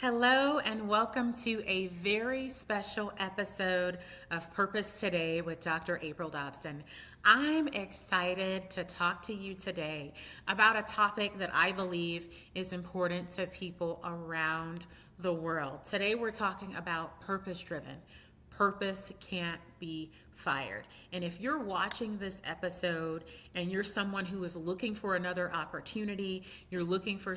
Hello, and welcome to a very special episode of Purpose Today with Dr. April Dobson. I'm excited to talk to you today about a topic that I believe is important to people around the world. Today, we're talking about purpose driven. Purpose can't be fired. And if you're watching this episode and you're someone who is looking for another opportunity, you're looking for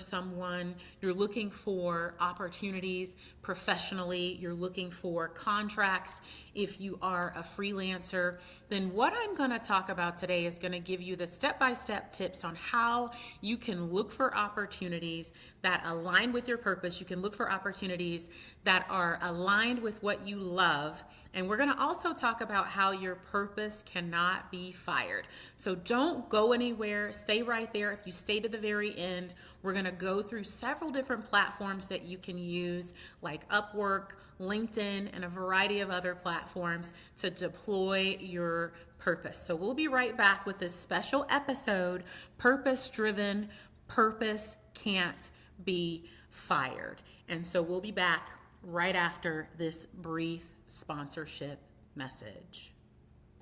opportunities professionally, you're looking for contracts, if you are a freelancer, then what I'm going to talk about today is going to give you the step-by-step tips on how you can look for opportunities that align with your purpose. You can look for opportunities that are aligned with what you love. And we're going to also talk about how your purpose cannot be fired. So don't go anywhere. Stay right there. If you stay to the very end, we're going to go through several different platforms that you can use, like Upwork, LinkedIn, and a variety of other platforms to deploy your purpose. So we'll be right back with this special episode, Purpose Driven, Purpose Can't Be Fired. And so we'll be back right after this brief sponsorship message.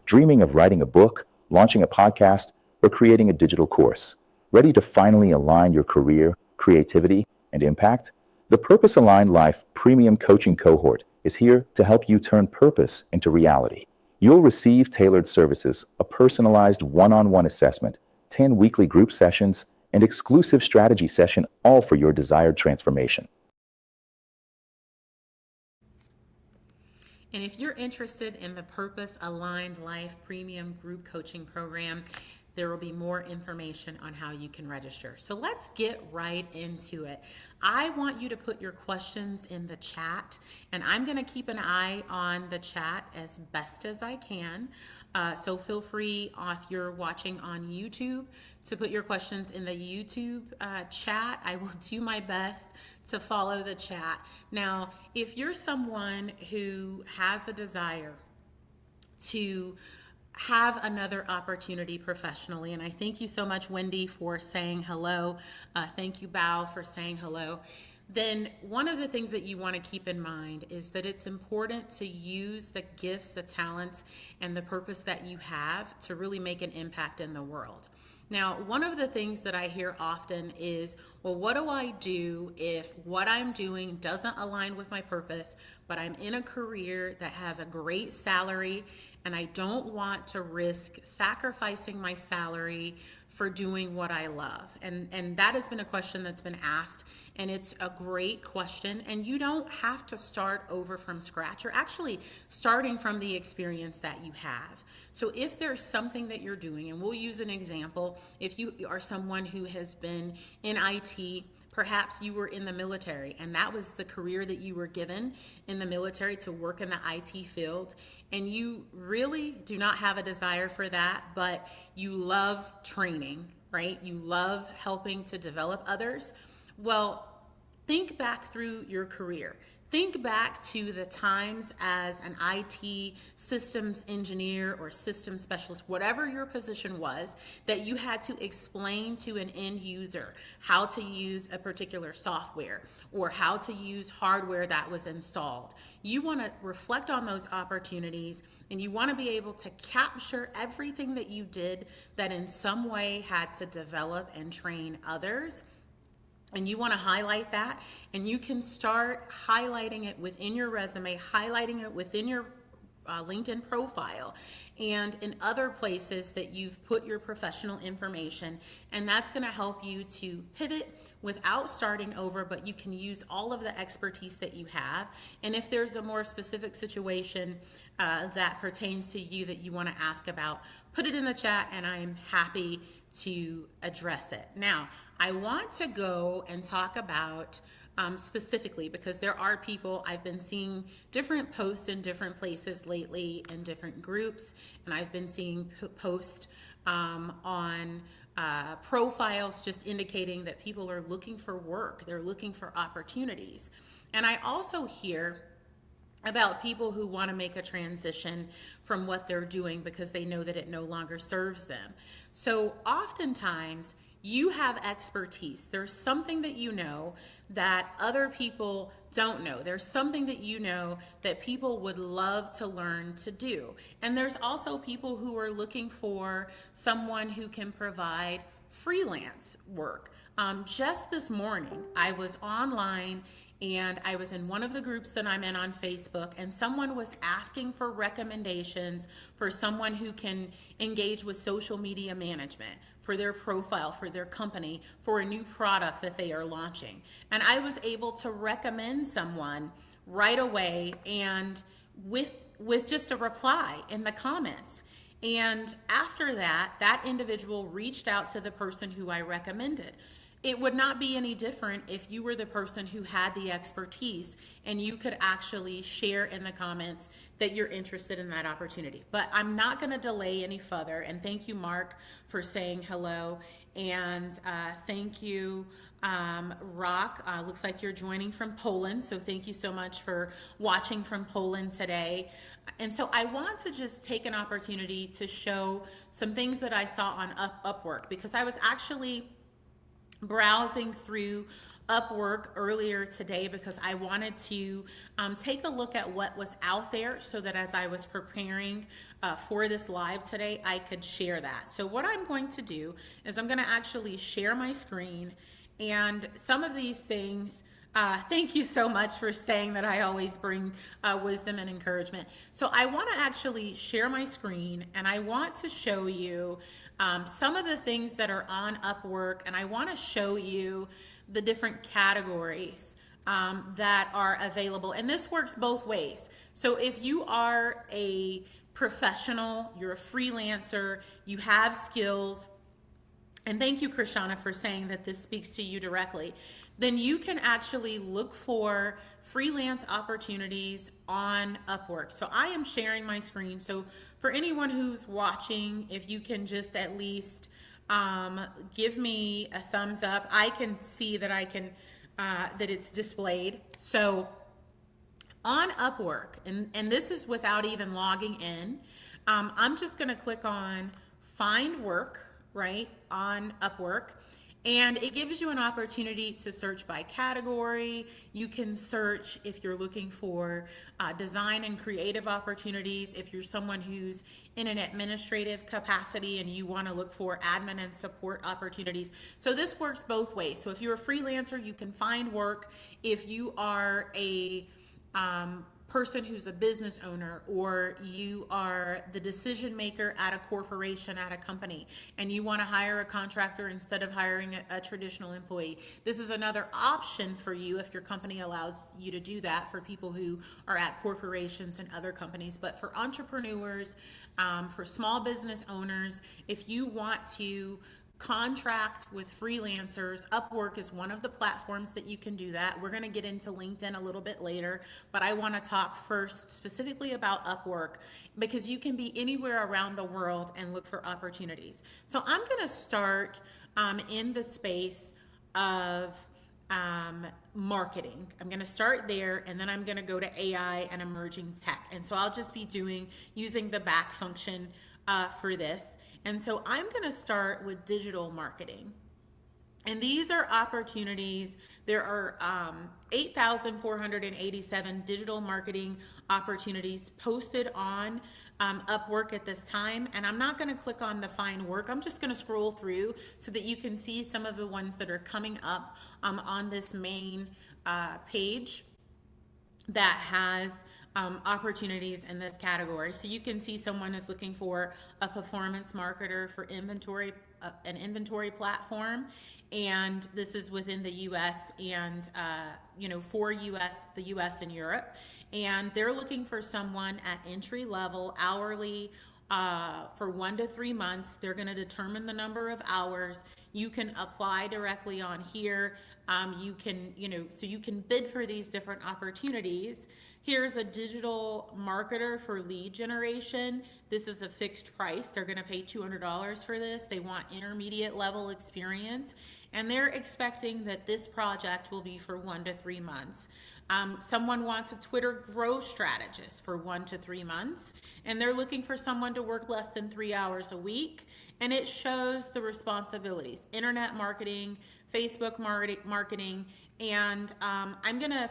Dreaming of writing a book, launching a podcast, or creating a digital course? Ready to finally align your career, creativity, and impact? The Purpose Aligned Life Premium Coaching Cohort is here to help you turn purpose into reality. You'll receive tailored services, a personalized one-on-one assessment, 10 weekly group sessions, and exclusive strategy session, all for your desired transformation. And if you're interested in the Purpose Aligned Life Premium Group Coaching Program, there will be more information on how you can register. So let's get right into it. I want you to put your questions in the chat, and I'm going to keep an eye on the chat as best as I can. So feel free, if you're watching on YouTube, to put your questions in the YouTube chat. I will do my best to follow the chat. Now, if you're someone who has a desire to have another opportunity professionally. And I thank you so much, Wendy, for saying hello. Thank you, Bao, for saying hello. Then one of the things that you want to keep in mind is that it's important to use the gifts, the talents, and the purpose that you have to really make an impact in the world. Now, one of the things that I hear often is, well, what do I do if what I'm doing doesn't align with my purpose, but I'm in a career that has a great salary and I don't want to risk sacrificing my salary for doing what I love? And that has been a question that's been asked, and it's a great question. And you don't have to start over from scratch. You're actually starting from the experience that you have. So if there's something that you're doing, and we'll use an example, if you are someone who has been in IT, perhaps you were in the military and that was the career that you were given in the military, to work in the IT field, and you really do not have a desire for that, but you love training, right? You love helping to develop others. Well, think back through your career. Think back to the times as an IT systems engineer or systems specialist, whatever your position was, that you had to explain to an end user how to use a particular software or how to use hardware that was installed. You want to reflect on those opportunities, and you want to be able to capture everything that you did that in some way had to develop and train others. And you want to highlight that, and you can start highlighting it within your resume, highlighting it within your LinkedIn profile, and in other places that you've put your professional information. And that's going to help you to pivot without starting over, but you can use all of the expertise that you have. And if there's a more specific situation that pertains to you that you want to ask about, put it in the chat, and I'm happy to address it. Now, I want to go and talk about specifically, because there are people, I've been seeing different posts in different places lately in different groups, and I've been seeing posts on profiles just indicating that people are looking for work, they're looking for opportunities. And I also hear about people who want to make a transition from what they're doing because they know that it no longer serves them. So oftentimes You have expertise. There's something that you know that other people don't know. There's something that you know that people would love to learn to do. And there's also people who are looking for someone who can provide freelance work. Just this morning, I was online and I was in one of the groups that I'm in on Facebook, and someone was asking for recommendations for someone who can engage with social media management for their profile, for their company, for a new product that they are launching. And I was able to recommend someone right away and with just a reply in the comments. And after that, that individual reached out to the person who I recommended. It would not be any different if you were the person who had the expertise and you could actually share in the comments that you're interested in that opportunity. But I'm not going to delay any further. And thank you, Mark, for saying hello. And thank you, Rock. Looks like you're joining from Poland. So thank you so much for watching from Poland today. And so I want to just take an opportunity to show some things that I saw on Upwork, because I was actually browsing through Upwork earlier today because I wanted to take a look at what was out there so that as I was preparing for this live today, I could share that. So what I'm going to do is I'm going to actually share my screen, and some of these things, thank you so much for saying that I always bring wisdom and encouragement. So I want to actually share my screen, and I want to show you some of the things that are on Upwork, and I want to show you the different categories that are available. And this works both ways. So if you are a professional, you're a freelancer, you have skills, and thank you, Krishana, for saying that this speaks to you directly, then you can actually look for freelance opportunities on Upwork. So I am sharing my screen. So for anyone who's watching, if you can just at least give me a thumbs up, I can see that that it's displayed. So on Upwork, and this is without even logging in, I'm just going to click on Find Work, right, on Upwork, and it gives you an opportunity to search by category. You can search if you're looking for design and creative opportunities, if you're someone who's in an administrative capacity and you want to look for admin and support opportunities. So this works both ways. So if you're a freelancer, you can find work. If you are a person who's a business owner, or you are the decision maker at a corporation, at a company, and you want to hire a contractor instead of hiring a traditional employee, this is another option for you if your company allows you to do that, for people who are at corporations and other companies. But for entrepreneurs, for small business owners, if you want to contract with freelancers, Upwork is one of the platforms that you can do that. We're going to get into LinkedIn a little bit later, but I want to talk first specifically about Upwork, because you can be anywhere around the world and look for opportunities. So I'm going to start in the space of marketing. I'm going to start there, and then I'm going to go to AI and emerging tech. And so I'll just be using the back function for this. And so I'm going to start with digital marketing. And these are opportunities. There are 8,487 digital marketing opportunities posted on Upwork at this time. And I'm not going to click on the Find Work. I'm just going to scroll through so that you can see some of the ones that are coming up on this main page that has opportunities in this category. So you can see someone is looking for a performance marketer for inventory, an inventory platform, and this is within the U.S. and for the U.S. and Europe, and they're looking for someone at entry level, hourly, for 1 to 3 months. They're going to determine the number of hours. You can apply directly on here. You can bid for these different opportunities Here's a digital marketer for lead generation. This is a fixed price. They're going to pay $200 for this. They want intermediate level experience, and they're expecting that this project will be for 1 to 3 months. Someone wants a Twitter growth strategist for 1 to 3 months, and they're looking for someone to work less than 3 hours a week. And it shows the responsibilities: internet marketing, Facebook marketing, and I'm going to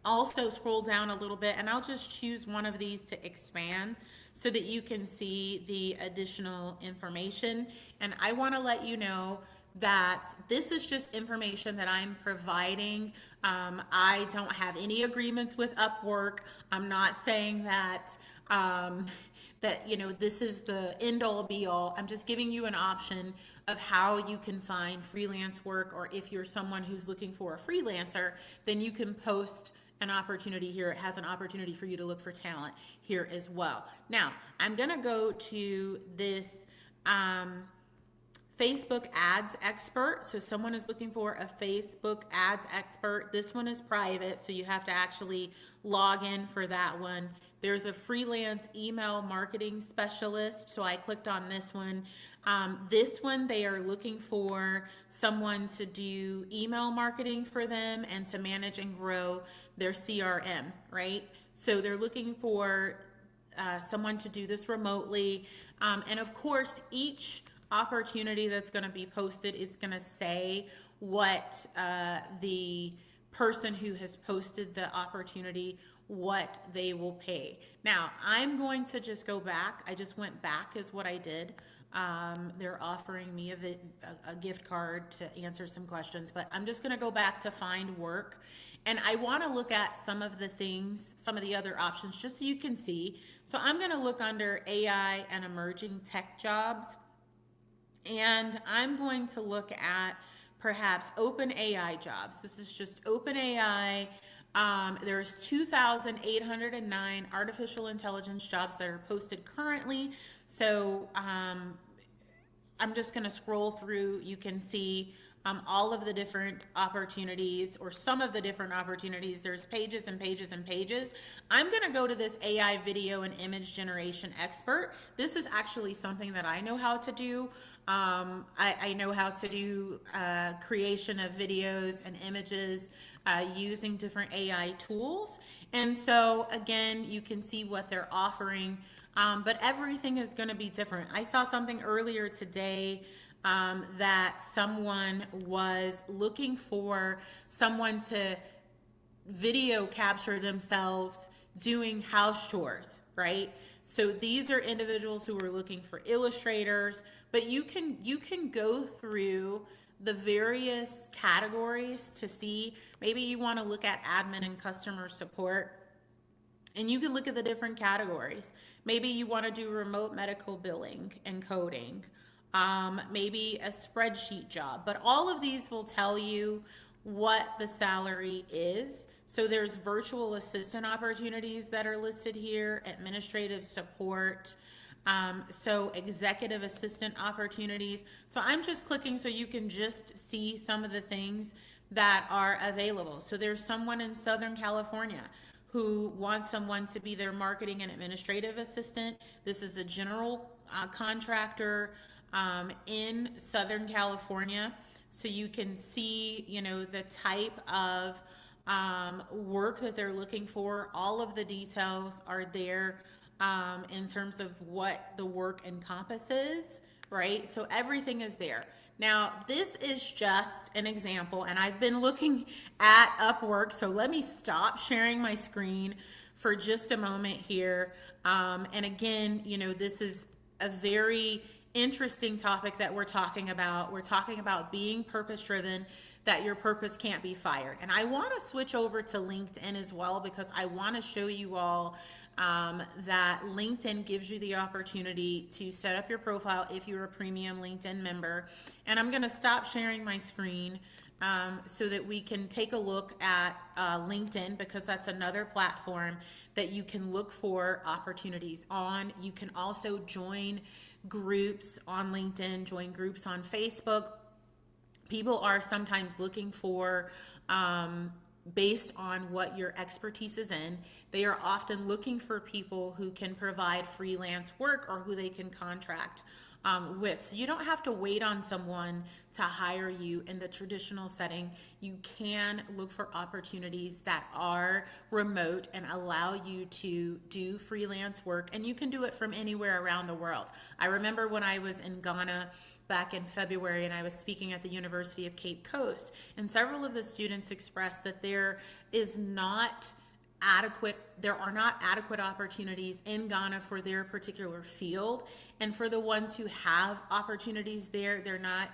also scroll down a little bit, and I'll just choose one of these to expand so that you can see the additional information. And I want to let you know that this is just information that I'm providing. I don't have any agreements with Upwork. I'm not saying that this is the end all be all. I'm just giving you an option of how you can find freelance work, or if you're someone who's looking for a freelancer, then you can post an opportunity here. It has an opportunity for you to look for talent here as well. Now, I'm going to go to this Facebook ads expert. So someone is looking for a Facebook ads expert. This one is private, so you have to actually log in for that one. There's a freelance email marketing specialist. So I clicked on this one. This one, they are looking for someone to do email marketing for them and to manage and grow their CRM, right? So they're looking for someone to do this remotely. And of course, each opportunity that's going to be posted is going to say what the person who has posted the opportunity, what they will pay. Now, I'm going to just go back. I just went back is what I did. They're offering me a gift card to answer some questions, but I'm just going to go back to find work. And I want to look at some of the things, some of the other options, just so you can see. So I'm going to look under AI and emerging tech jobs. And I'm going to look at perhaps open AI jobs. This is just open AI. There's 2,809 artificial intelligence jobs that are posted currently. So I'm just going to scroll through. You can see all of the different opportunities, or some of the different opportunities. There's pages and pages and pages. I'm going to go to this AI video and image generation expert. This is actually something that I know how to do. I know how to do creation of videos and images using different AI tools. And so again, you can see what they're offering, but everything is going to be different. I saw something earlier today that someone was looking for someone to video capture themselves doing house chores, right? So these are individuals who are looking for illustrators, but you can go through the various categories to see. Maybe you want to look at admin and customer support, and you can look at the different categories. Maybe you want to do remote medical billing and coding. Maybe a spreadsheet job, but all of these will tell you what the salary is. So there's virtual assistant opportunities that are listed here, administrative support, so executive assistant opportunities. So I'm just clicking so you can just see some of the things that are available. So there's someone in Southern California who wants someone to be their marketing and administrative assistant. This is a general contractor in Southern California. So you can see, the type of work that they're looking for. All of the details are there in terms of what the work encompasses, right? So everything is there. Now, this is just an example, and I've been looking at Upwork, so let me stop sharing my screen for just a moment here. And again, this is a very interesting topic that we're talking about. We're talking about being purpose-driven, that your purpose can't be fired. And I want to switch over to LinkedIn as well, because I want to show you all that LinkedIn gives you the opportunity to set up your profile if you're a premium LinkedIn member. And I'm going to stop sharing my screen so that we can take a look at LinkedIn, because that's another platform that you can look for opportunities on. You can also join groups on LinkedIn, join groups on Facebook. People are sometimes looking for based on what your expertise is in. They are often looking for people who can provide freelance work or who they can contract with. So you don't have to wait on someone to hire you in the traditional setting. You can look for opportunities that are remote and allow you to do freelance work, and you can do it from anywhere around the world. I remember when I was in Ghana back in February and I was speaking at the University of Cape Coast, and several of the students expressed that there are not adequate opportunities in Ghana for their particular field, and for the ones who have opportunities there, they're not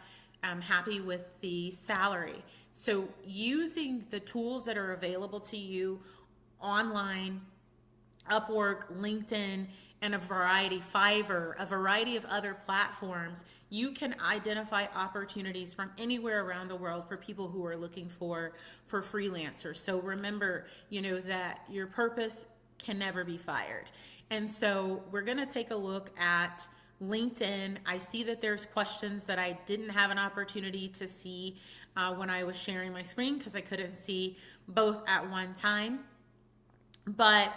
happy with the salary. So using the tools that are available to you online, Upwork, LinkedIn, and Fiverr, a variety of other platforms, you can identify opportunities from anywhere around the world for people who are looking for freelancers. So remember, that your purpose can never be fired. And so we're going to take a look at LinkedIn. I see that there's questions that I didn't have an opportunity to see when I was sharing my screen because I couldn't see both at one time. But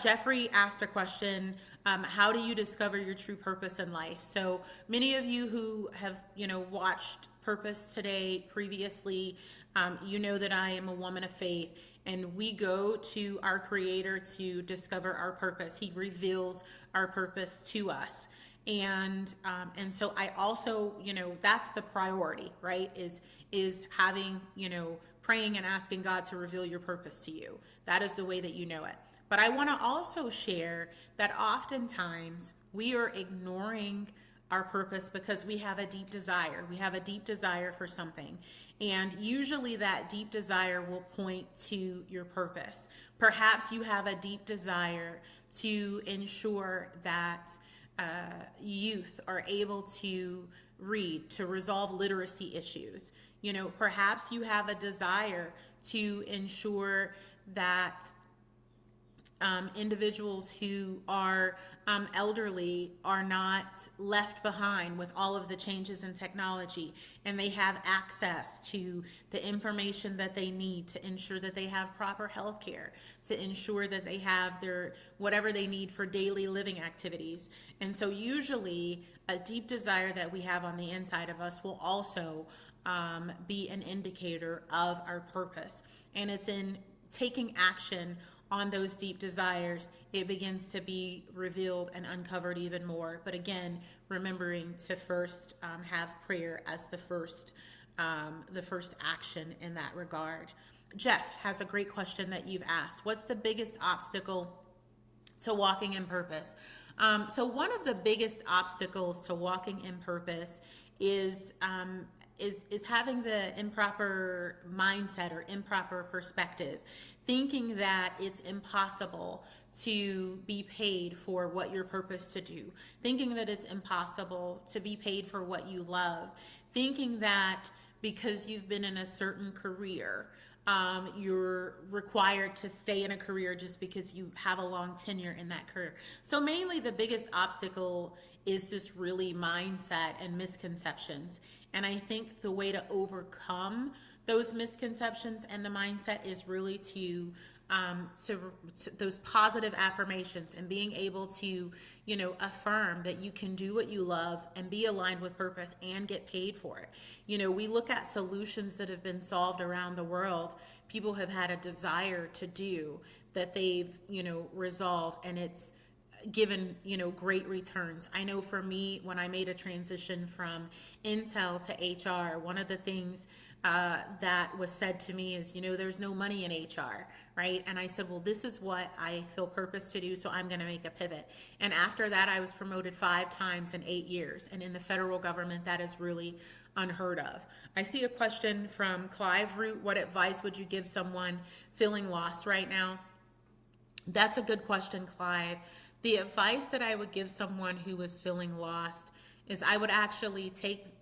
Jeffrey asked a question, how do you discover your true purpose in life? So many of you who have, watched Purpose Today previously, you know that I am a woman of faith, and we go to our Creator to discover our purpose. He reveals our purpose to us. And so I also, that's the priority, right? Is having, praying and asking God to reveal your purpose to you. That is the way that you know it. But I want to also share that oftentimes we are ignoring our purpose because we have a deep desire. We have a deep desire for something. And usually that deep desire will point to your purpose. Perhaps you have a deep desire to ensure that youth are able to read, to resolve literacy issues. Perhaps you have a desire to ensure that individuals who are elderly are not left behind with all of the changes in technology, and they have access to the information that they need to ensure that they have proper health care, to ensure that they have their whatever they need for daily living activities. And so usually a deep desire that we have on the inside of us will also be an indicator of our purpose. And it's in taking action on those deep desires, it begins to be revealed and uncovered even more. But again, remembering to first have prayer as the first action in that regard. Jeff has a great question that you've asked. What's the biggest obstacle to walking in purpose? So one of the biggest obstacles to walking in purpose is having the improper mindset or improper perspective, thinking that it's impossible to be paid for what you're purposed to do, thinking that it's impossible to be paid for what you love, thinking that because you've been in a certain career, you're required to stay in a career just because you have a long tenure in that career. So mainly the biggest obstacle is just really mindset and misconceptions. And I think the way to overcome those misconceptions and the mindset is really to those positive affirmations and being able to, affirm that you can do what you love and be aligned with purpose and get paid for it. We look at solutions that have been solved around the world. People have had a desire to do that they've, resolved, and it's given, great returns. I know for me, when I made a transition from Intel to HR, one of the things that was said to me is, there's no money in HR, right? And I said, well, this is what I feel purpose to do, so I'm going to make a pivot. And after that, I was promoted 5 times in 8 years. And in the federal government, that is really unheard of. I see a question from Clive Root. What advice would you give someone feeling lost right now? That's a good question, Clive. The advice that I would give someone who is feeling lost is I would actually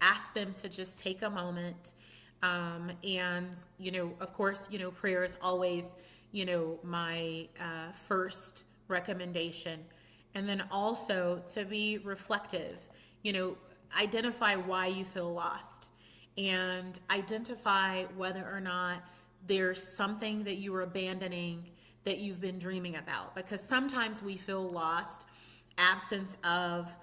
ask them to just take a moment. And, of course, prayer is always, my first recommendation. And then also to be reflective, identify why you feel lost and identify whether or not there's something that you are abandoning that you've been dreaming about. Because sometimes we feel lost, absence of,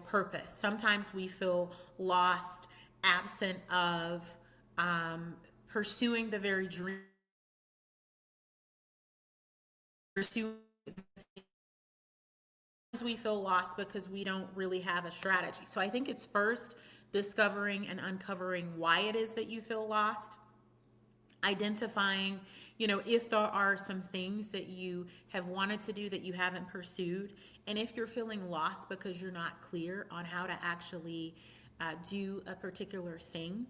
purpose. Sometimes we feel lost, absent of pursuing the very dream, pursuing. We feel lost because we don't really have a strategy. So I think it's first discovering and uncovering why it is that you feel lost, identifying, if there are some things that you have wanted to do that you haven't pursued, and if you're feeling lost because you're not clear on how to actually do a particular thing,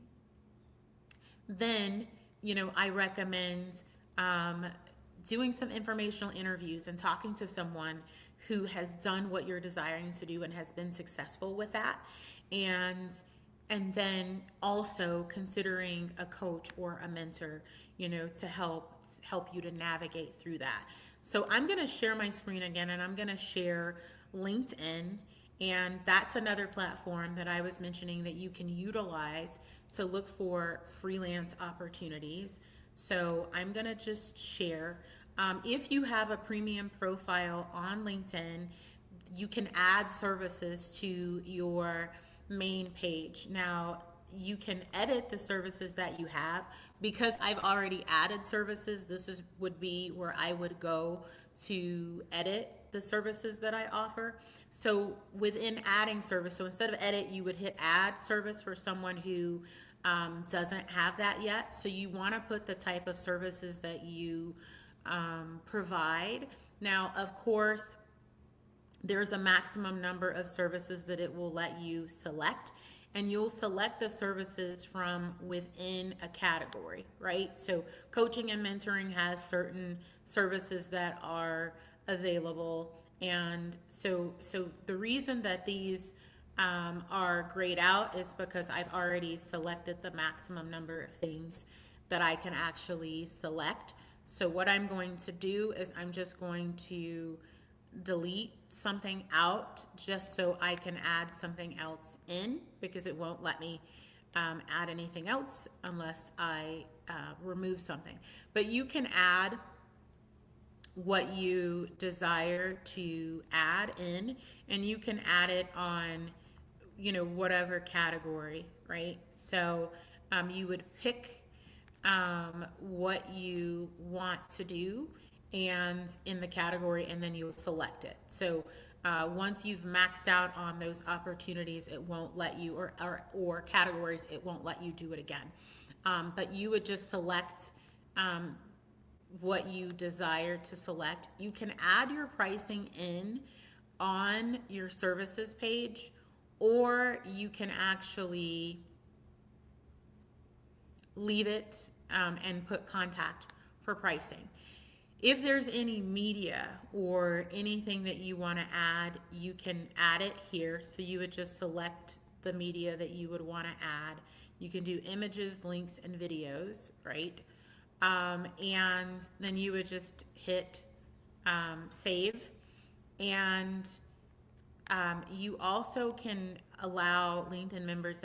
then, I recommend doing some informational interviews and talking to someone who has done what you're desiring to do and has been successful with that. And then also considering a coach or a mentor, to help you to navigate through that. So I'm going to share my screen again, and I'm going to share LinkedIn. And that's another platform that I was mentioning that you can utilize to look for freelance opportunities. So I'm going to just share. If you have a premium profile on LinkedIn, you can add services to your main page. Now, you can edit the services that you have. Because I've already added services, would be where I would go to edit the services that I offer. So within adding service, so instead of edit, you would hit add service for someone who doesn't have that yet. So you want to put the type of services that you provide. Now, of course, there's a maximum number of services that it will let you select, and you'll select the services from within a category, right? So coaching and mentoring has certain services that are available. And so the reason that these are grayed out is because I've already selected the maximum number of things that I can actually select. So what I'm going to do is I'm just going to delete something out just so I can add something else in, because it won't let me add anything else unless I remove something. But you can add what you desire to add in, and you can add it on whatever category, right? So you would pick what you want to do and in the category, and then you'll select it. So once you've maxed out on those opportunities, it won't let you, or categories, it won't let you do it again. But you would just select what you desire to select. You can add your pricing in on your services page, or you can actually leave it and put contact for pricing. If there's any media or anything that you want to add, you can add it here. So you would just select the media that you would want to add. You can do images, links, and videos, right? And then you would just hit save. And you also can allow LinkedIn members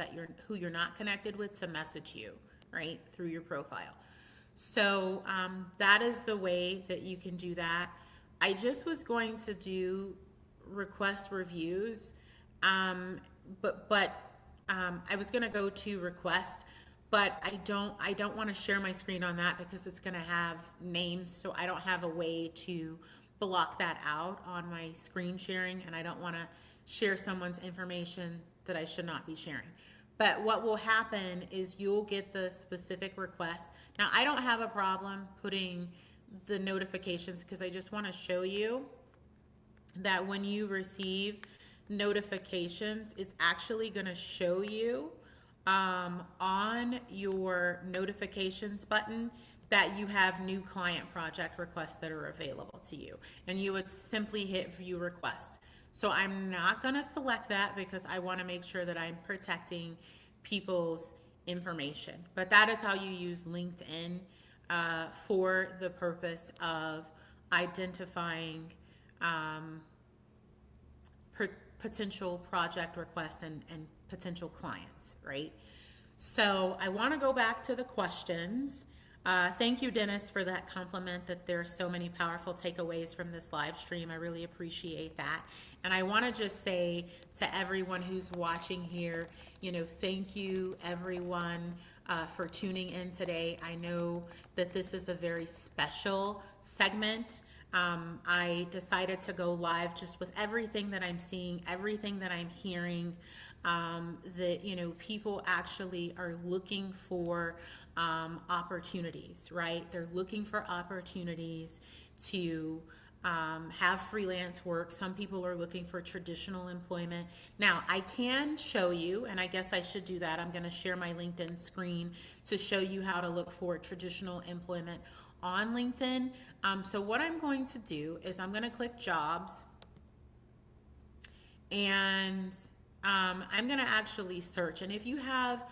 who you're not connected with to message you, right, through your profile. So that is the way that you can do that. I just was going to do request reviews, but I was going to go to request, but I don't want to share my screen on that because it's going to have names, so I don't have a way to block that out on my screen sharing, and I don't want to share someone's information that I should not be sharing. But what will happen is you'll get the specific request. Now, I don't have a problem putting the notifications because I just want to show you that when you receive notifications, it's actually going to show you on your notifications button that you have new client project requests that are available to you. And you would simply hit view requests. So I'm not going to select that because I want to make sure that I'm protecting people's information. But that is how you use LinkedIn for the purpose of identifying potential project requests and potential clients, right? So I want to go back to the questions. Thank you, Dennis, for that compliment that there are so many powerful takeaways from this live stream. I really appreciate that. And I want to just say to everyone who's watching here, thank you, everyone, for tuning in today. I know that this is a very special segment. I decided to go live just with everything that I'm seeing, everything that I'm hearing, that, people actually are looking for opportunities, right? They're looking for opportunities to have freelance work. Some people are looking for traditional employment. Now, I can show you, and I guess I should do that. I'm going to share my LinkedIn screen to show you how to look for traditional employment on LinkedIn. So what I'm going to do is I'm going to click jobs, and I'm going to actually search. And if you have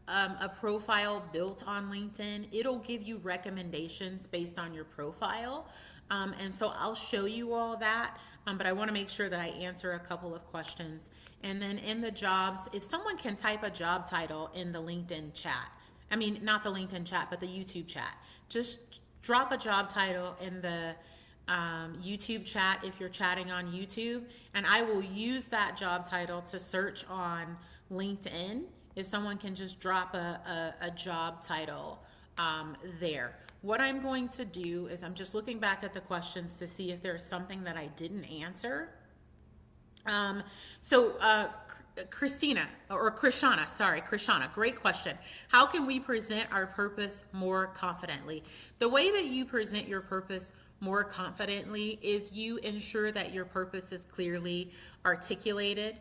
a profile built on LinkedIn, it'll give you recommendations based on your profile. And so I'll show you all that, but I want to make sure that I answer a couple of questions. And then in the jobs, if someone can type a job title in the LinkedIn chat, I mean, not the LinkedIn chat, but the YouTube chat, just drop a job title in the YouTube chat if you're chatting on YouTube, and I will use that job title to search on LinkedIn. If someone can just drop a job title there. What I'm going to do is I'm just looking back at the questions to see if there's something that I didn't answer. Krishana, great question. How can we present our purpose more confidently? The way that you present your purpose more confidently is you ensure that your purpose is clearly articulated.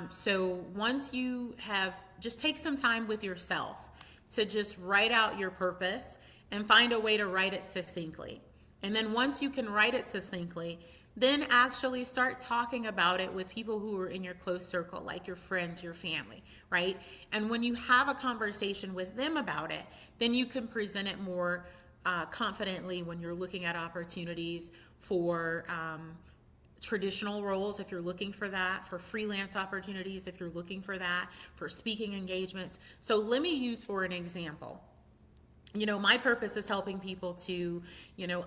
So once you have, just take some time with yourself to just write out your purpose and find a way to write it succinctly. And then once you can write it succinctly, then actually start talking about it with people who are in your close circle, like your friends, your family, right? And when you have a conversation with them about it, then you can present it more confidently when you're looking at opportunities for traditional roles, if you're looking for that, for freelance opportunities, if you're looking for that, for speaking engagements. So let me use for an example. My purpose is helping people to,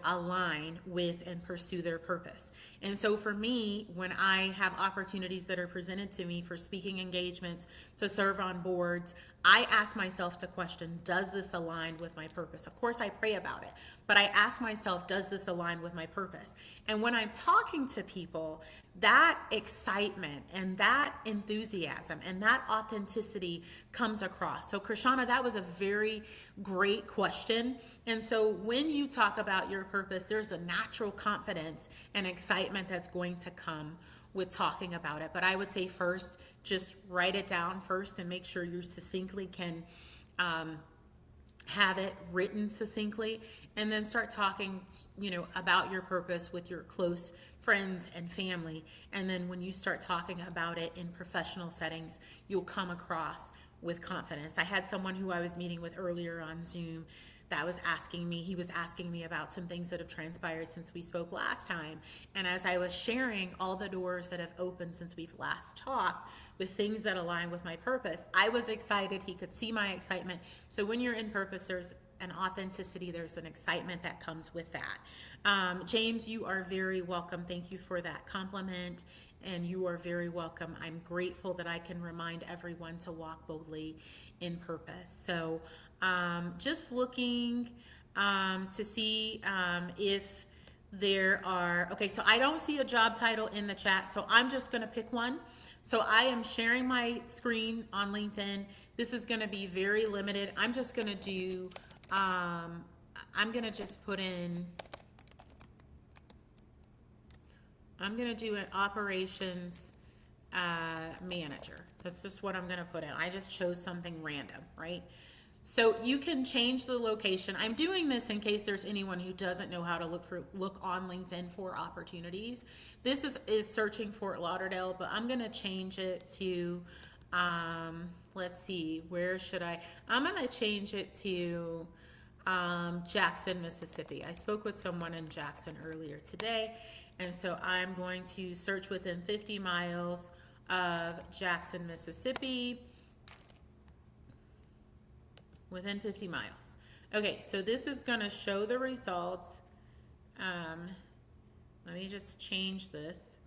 align with and pursue their purpose. And so for me, when I have opportunities that are presented to me for speaking engagements, to serve on boards, I ask myself the question, does this align with my purpose? Of course, I pray about it, but I ask myself, does this align with my purpose? And when I'm talking to people, that excitement and that enthusiasm and that authenticity comes across. So Krishana, that was a very great question. And so when you talk about your purpose, there's a natural confidence and excitement that's going to come with talking about it. But I would say first, just write it down first and make sure you succinctly can have it written succinctly, and then start talking, about your purpose with your close friends and family. And then when you start talking about it in professional settings, you'll come across with confidence. I had someone who I was meeting with earlier on Zoom that was asking me about some things that have transpired since we spoke last time. And as I was sharing all the doors that have opened since we've last talked with things that align with my purpose, I was excited. He could see my excitement. So when you're in purpose, there's an authenticity, there's an excitement that comes with that. James, you are very welcome. Thank you for that compliment, and you are very welcome. I'm grateful that I can remind everyone to walk boldly in purpose. So just looking to see if there are, okay, so I don't see a job title in the chat, so I'm just going to pick one. So I am sharing my screen on LinkedIn. This is going to be very limited. I'm just going to do, I'm going to just put in, I'm going to do an operations manager. That's just what I'm going to put in. I just chose something random, right? So you can change the location. I'm doing this in case there's anyone who doesn't know how to look on LinkedIn for opportunities. This is searching Fort Lauderdale, but I'm going to change it to, let's see, where should I'm going to change it to Jackson, Mississippi. I spoke with someone in Jackson earlier today, and so I'm going to search within 50 miles of Jackson, Mississippi. Within 50 miles. Okay, so this is going to show the results. Let me just change this.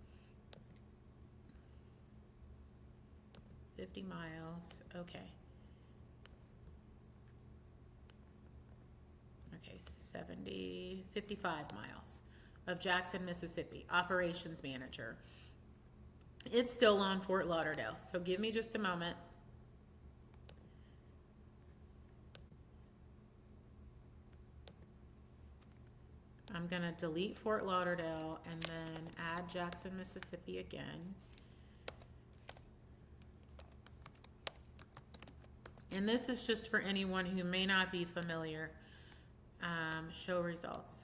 50 miles. Okay. Okay, 55 miles of Jackson, Mississippi. Operations manager. It's still on Fort Lauderdale, so give me just a moment. I'm going to delete Fort Lauderdale and then add Jackson, Mississippi again. And this is just for anyone who may not be familiar. Show results.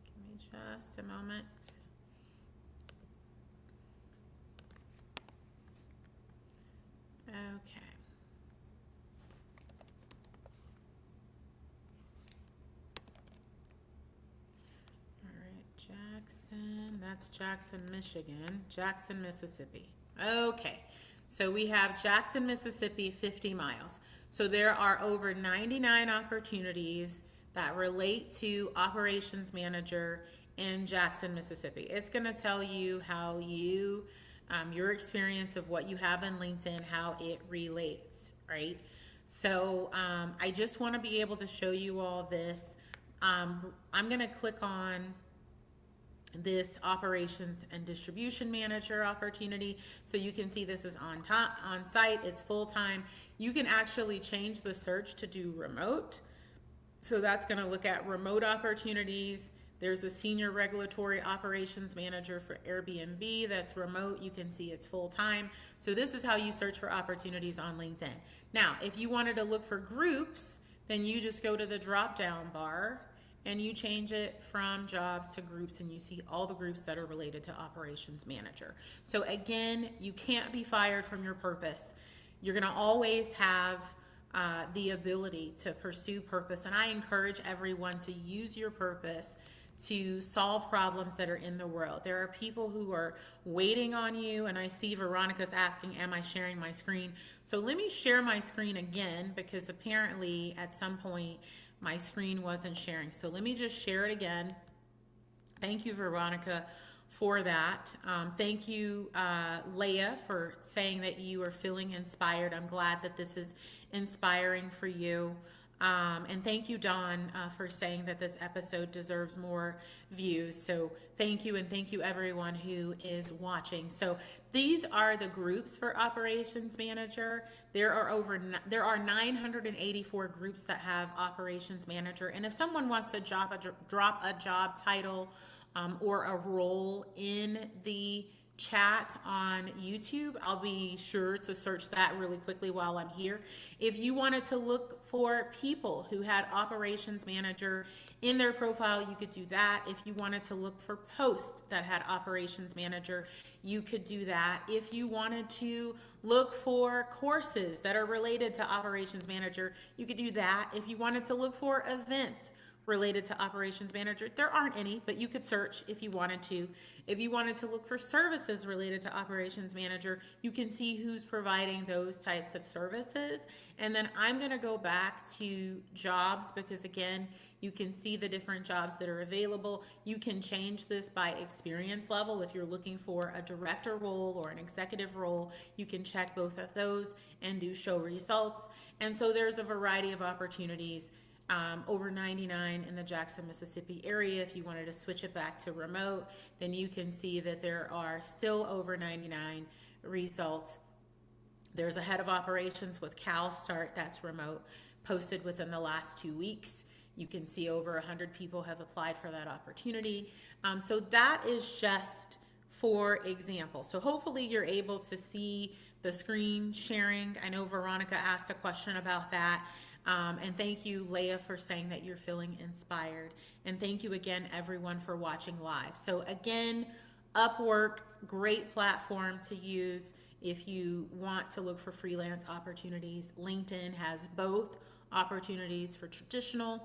Give me just a moment. Okay. Jackson, that's Jackson, Michigan. Jackson, Mississippi. Okay, so we have Jackson, Mississippi, 50 miles. So there are over 99 opportunities that relate to operations manager in Jackson, Mississippi. It's going to tell you how you, your experience of what you have in LinkedIn, how it relates, right? So I just want to be able to show you all this. I'm going to click on this operations and distribution manager opportunity. So you can see this is on site, it's full-time. You can actually change the search to do remote. So that's going to look at remote opportunities. There's a senior regulatory operations manager for Airbnb that's remote. You can see it's full-time. So this is how you search for opportunities on LinkedIn. Now, if you wanted to look for groups, then you just go to the drop-down bar and you change it from jobs to groups, and you see all the groups that are related to operations manager. So again, you can't be fired from your purpose. You're going to always have the ability to pursue purpose, and I encourage everyone to use your purpose to solve problems that are in the world. There are people who are waiting on you, and I see Veronica's asking, am I sharing my screen? So let me share my screen again, because apparently at some point my screen wasn't sharing. So let me just share it again. Thank you, Veronica, for that. Thank you, Leah, for saying that you are feeling inspired. I'm glad that this is inspiring for you. And thank you, Dawn, for saying that this episode deserves more views. So thank you, and thank you everyone who is watching. So these are the groups for Operations Manager. There are 984 groups that have Operations Manager. And if someone wants to drop a job title or a role in the chat on YouTube, I'll be sure to search that really quickly while I'm here. If you wanted to look for people who had operations manager in their profile, you could do that. If you wanted to look for posts that had operations manager, you could do that. If you wanted to look for courses that are related to operations manager, you could do that. If you wanted to look for events related to operations manager, there aren't any, but you could search if you wanted to. If you wanted to look for services related to operations manager, you can see who's providing those types of services. And then I'm going to go back to jobs, because again, you can see the different jobs that are available. You can change this by experience level. If you're looking for a director role or an executive role, you can check both of those and do show results. And so there's a variety of opportunities. Over 99 in the Jackson, Mississippi area. If you wanted to switch it back to remote, then you can see that there are still over 99 results. There's a head of operations with CalStart, that's remote, posted within the last 2 weeks. You can see over 100 people have applied for that opportunity. So that is just for example. So hopefully you're able to see the screen sharing. I know Veronica asked a question about that. And thank you, Leah, for saying that you're feeling inspired. And thank you again, everyone, for watching live. So again, Upwork, great platform to use if you want to look for freelance opportunities. LinkedIn has both opportunities for traditional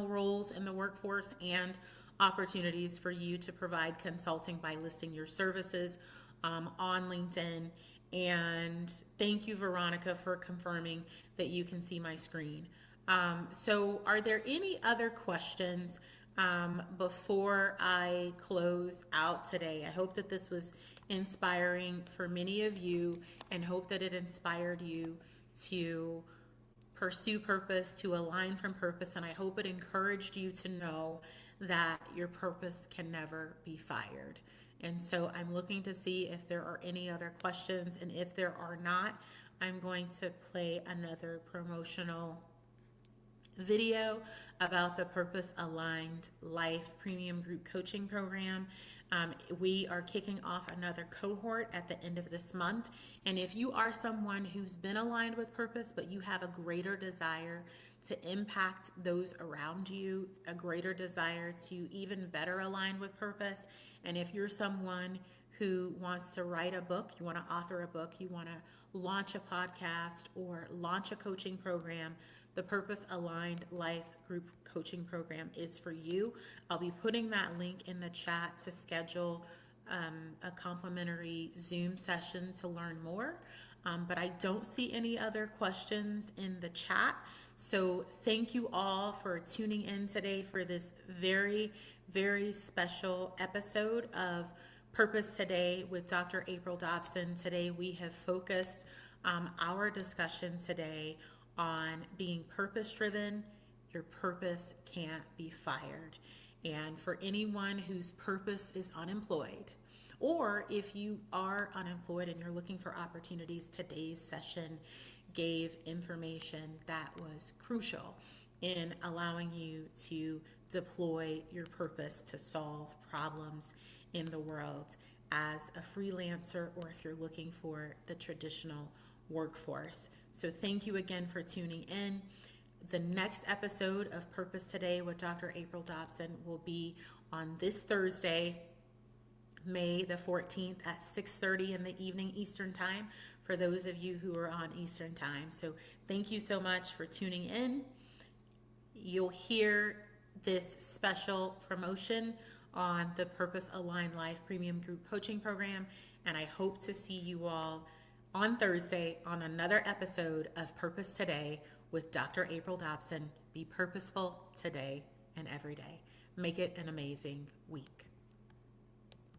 roles in the workforce and opportunities for you to provide consulting by listing your services on LinkedIn. And thank you, Veronica, for confirming that you can see my screen. So are there any other questions before I close out today? I hope that this was inspiring for many of you, and hope that it inspired you to pursue purpose, to align from purpose, and I hope it encouraged you to know that your purpose can never be fired. And so I'm looking to see if there are any other questions, and if there are not, I'm going to play another promotional video about the Purpose Aligned Life Premium Group Coaching Program. We are kicking off another cohort at the end of this month. And if you are someone who's been aligned with purpose, but you have a greater desire to impact those around you, a greater desire to even better align with purpose, and if you're someone who wants to write a book, you want to author a book, you want to launch a podcast or launch a coaching program, the Purpose Aligned Life Group Coaching Program is for you. I'll be putting that link in the chat to schedule a complimentary Zoom session to learn more. But I don't see any other questions in the chat. So thank you all for tuning in today for this very, very special episode of Purpose Today with Dr. April Dobson. Today we have focused our discussion today on being purpose-driven. Your purpose can't be fired. And for anyone whose purpose is unemployed, or if you are unemployed and you're looking for opportunities, today's session gave information that was crucial in allowing you to deploy your purpose to solve problems in the world as a freelancer, or if you're looking for the traditional workforce. So thank you again for tuning in. The next episode of Purpose Today with Dr. April Dobson will be on this Thursday, May the 14th at 6:30 in the evening Eastern Time, for those of you who are on Eastern Time. So thank you so much for tuning in. You'll hear this special promotion on the Purpose Aligned Life Premium Group Coaching Program, and I hope to see you all on Thursday on another episode of Purpose Today with Dr. April Dobson. Be purposeful today and every day. Make it an amazing week.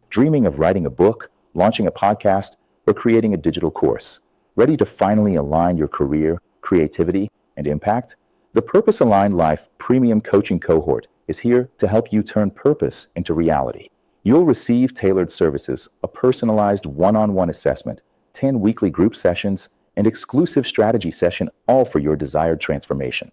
Dreaming of writing a book, launching a podcast, or creating a digital course? Ready to finally align your career, creativity, and impact? The Purpose Aligned Life Premium Coaching Cohort is here to help you turn purpose into reality. You'll receive tailored services, a personalized one-on-one assessment, 10 weekly group sessions, and exclusive strategy session, all for your desired transformation.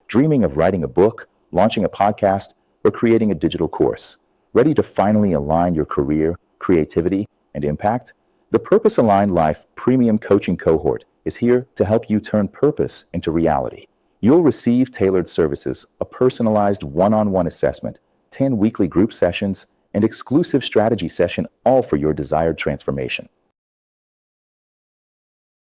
Dreaming of writing a book, launching a podcast, or creating a digital course? Ready to finally align your career, creativity, and impact? The Purpose Aligned Life Premium Coaching Cohort is here to help you turn purpose into reality. You'll receive tailored services, a personalized one-on-one assessment, 10 weekly group sessions, and exclusive strategy session, all for your desired transformation.